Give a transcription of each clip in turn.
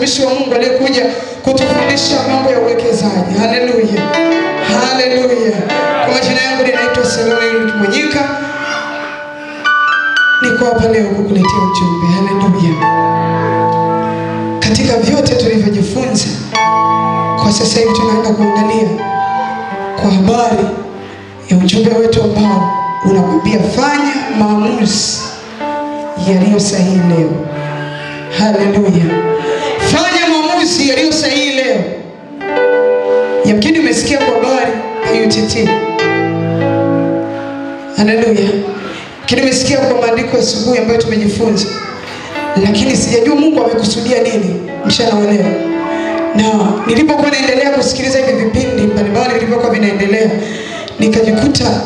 mtumishi wa Mungu aliyekuja kutufundisha mambo ya uwekezaji. Haleluya. Haleluya. Kwa majina yangu ninaitwa Seloni Kimonyika. Niko hapa leo kukuletea ujumbe. Haleluya. Katika vyote tulivyojifunza, kwa sasa hivi tunaenda kuangalia kwa habari ya ujumbe wetu ambao unakwambia fanya maamuzi yaliyo sahihi leo. Haleluya. Fanya maamuzi yaliyo sahihi leo. Yamkini umesikia kwa habari ya UTT. Haleluya. Yamkini umesikia kwa maandiko asubuhi ambayo tumejifunza. Lakini sijajua Mungu amekusudia nini mchana wa leo. Na nilipokuwa naendelea kusikiliza hivi vipindi mbalimbali vilivyokuwa vinaendelea, nikajikuta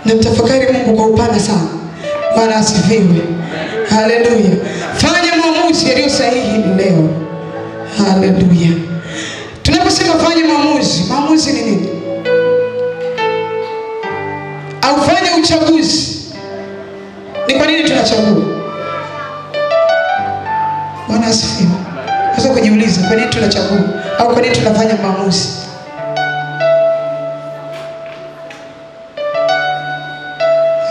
na mtafakari Mungu kwa upana sana. Bwana asifiwe. Haleluya. Fanya maamuzi yaliyo sahihi leo. Haleluya. Tunaposema fanya maamuzi, maamuzi ni nini? Au fanya uchaguzi. Ni kwa nini tunachagua? Bwana asifiwe. Sasa kujiuliza, kwa nini tunachagua au kwa nini tunafanya maamuzi?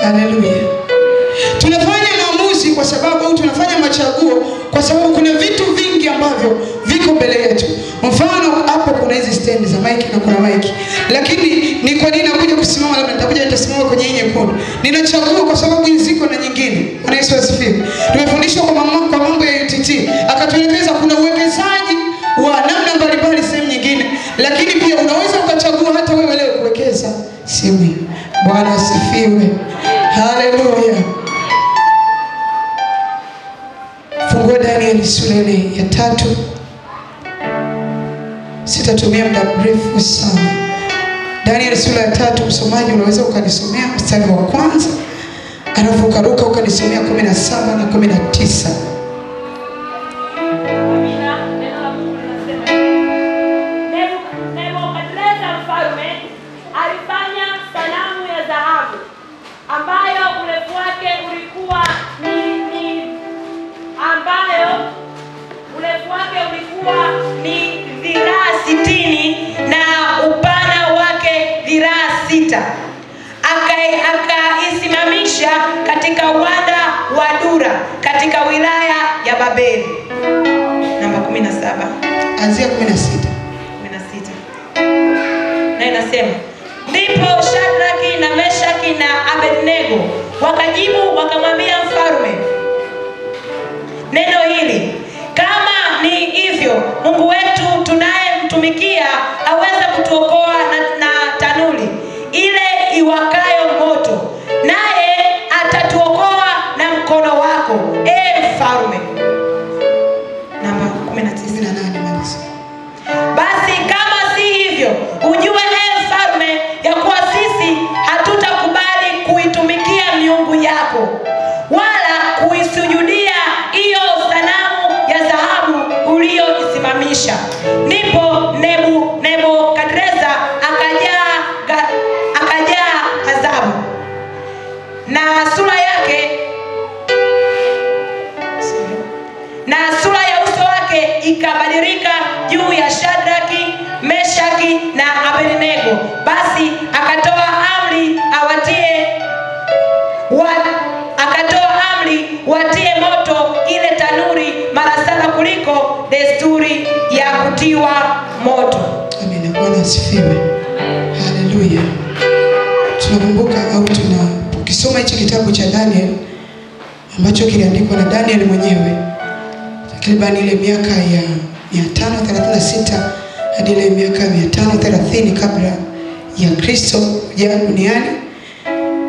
Haleluya. Tunafanya maamuzi kwa sababu, au tunafanya machaguo kwa sababu kuna vitu vingi ambavyo viko mbele yetu. Mfano hapo kuna hizi stand za mic na kuna mic. Lakini ni kwa nini nakuja kusimama, labda nitasimama kwenye hii nyekundu. Ninachagua kwa sababu ziko na nyingine. Bwana Yesu asifiwe. Tumefundishwa kwa mambo ya UTT. Akatuelekeza kuna uwekezaji wa namna mbalimbali sehemu nyingine. Lakini pia unaweza ukachagua hata wewe leo kuwekeza sehemu. Bwana asifiwe. Haleluya. Fungua Danieli sura ya 3. Sitatumia muda mrefu sana. Danieli sura ya 3, msomaji unaweza ukanisomea mstari wa kwanza, alafu ukaruka ukanisomea 17 na 19. Ni dhiraa 60 na upana wake dhiraa 6. Akaisimamisha katika uwanda wa Dura katika wilaya ya Babeli. Namba 17. Anzia 16. Na inasema, ndipo Shadraki na Meshaki na Abednego wakajibu wakamwambia mfalme neno hili: kama ni hivyo, Mungu wetu tunayemtumikia aweza kutuokoa na tanuri ile iwakayo moto, naye atatuokoa na mkono wako, mfalme. Namba 18. Basi kama si hivyo, ujue mfalme, ya kuwa sisi hatutakubali kuitumikia miungu yako wala kuisujudia hiyo sanamu ya dhahabu uliyoisimamisha. Ndipo Nebukadreza akajaa adhabu, na sura ya uso wake ikabadilika juu ya Shadraki, Meshaki na Abednego. Basi akatoa amri watie moto ile tanuri mara 7 kuliko desturi ya kutiwa moto. Amina. Bwana asifiwe. Haleluya. Tunakumbuka au tunakisoma hichi kitabu cha Daniel ambacho kiliandikwa na Daniel mwenyewe takriban ile miaka ya 536 hadi ile miaka 530 kabla ya Kristo kuja duniani.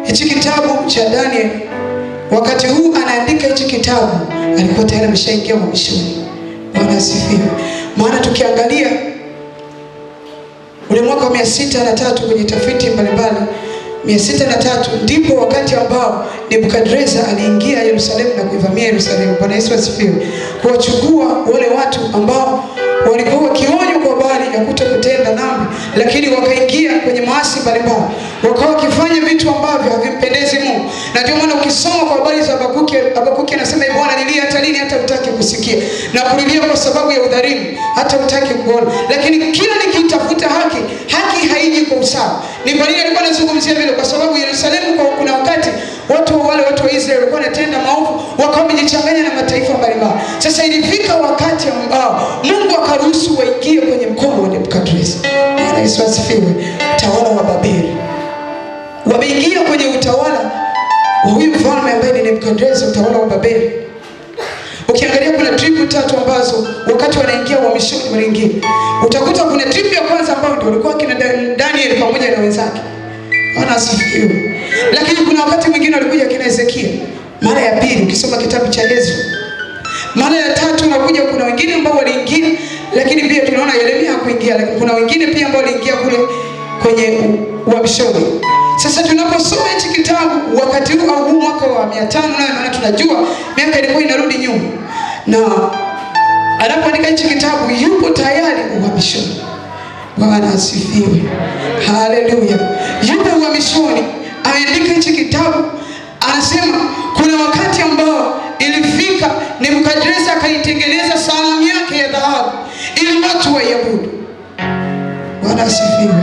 Hichi kitabu cha Daniel, wakati huu anaandika hichi kitabu, alikuwa tayari ameshaingia uhamishoni. Bwana asifiwe. Maana tukiangalia ule mwaka wa 603 kwenye tafiti mbalimbali, 603 ndipo wakati ambao Nebukadreza aliingia Yerusalemu na kuivamia Yerusalemu. Bwana Yesu asifiwe. Kuwachukua wale watu ambao walikuwa wakionywa kwa habari ya kutokutenda dhambi, lakini wakaingia kwenye maasi mbalimbali, wakawa wakifanya vitu ambavyo havimpendezi Mungu. Na ndio maana ukisoma kwa habari za Habakuki anasema, Bwana nilia hata lini, hata hutaki kusikia, na kulilia kwa sababu ya udhalimu, hata hutaki kuona. Lakini kila nikitafuta haki, haki haiji kwa usawa. Ni kwa nini alikuwa anazungumzia vile? Kwa sababu Yerusalemu kuna wakati watu wa Israeli walikuwa wanatenda maovu, wakawa wamejichanganya na mataifa mbalimbali. Sasa ilifika wakati ambao Mungu akaruhusu waingie kwenye mkono wa Nebukadreza. Bwana Yesu asifiwe. Utawala wa Babeli. Wameingia kwenye utawala wa huyu mfalme ambaye ni Nebukadreza, utawala wa Babeli. Ukiangalia kuna tribu tatu ambazo wakati wanaingia uhamishoni wanaingia. Utakuta kuna tribu ya kwanza ambao ndio walikuwa kina Daniel pamoja na wenzake. Bwana asifiwe. Lakini kuna wakati mwingine walikuja kina Hezekia. Mara ya pili ukisoma kitabu cha Ezra. Mara ya tatu unakuja kuna wengine ambao waliingia, lakini pia tunaona Yeremia hakuingia, lakini kuna wengine pia ambao waliingia kule kwenye uhamishoni. Sasa tunaposoma hichi kitabu wakati huu au huu mwaka wa 500, maana tunajua miaka ilikuwa inarudi nyuma, na anapoandika hichi kitabu yupo tayari uhamishoni. Bwana asifiwe. Haleluya. Yupo uhamishoni, ameandika hichi kitabu, anasema kuna wakati ambao ilifika Nebukadreza akaitengeneza sanamu yake ya dhahabu ili watu waiabudu. Bwana asifiwe.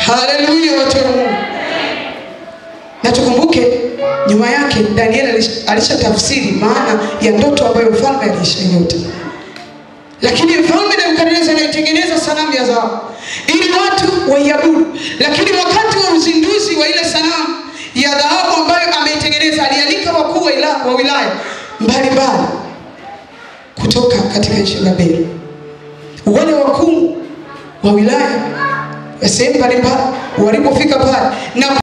Haleluya watu wa Mungu. Na tukumbuke nyuma yake Daniel alishatafsiri maana ya ndoto ambayo mfalme alishaiota. Lakini mfalme Nebukadreza anaitengeneza sanamu ya dhahabu ili watu waiabudu. Lakini wakati wa uzinduzi wa ile sanamu ya dhahabu ambayo ameitengeneza, alialika wakuu wa wilaya mbalimbali kutoka katika nchi ya Babeli. Wale wakuu wa wilaya ya sehemu mbalimbali walipofika pale na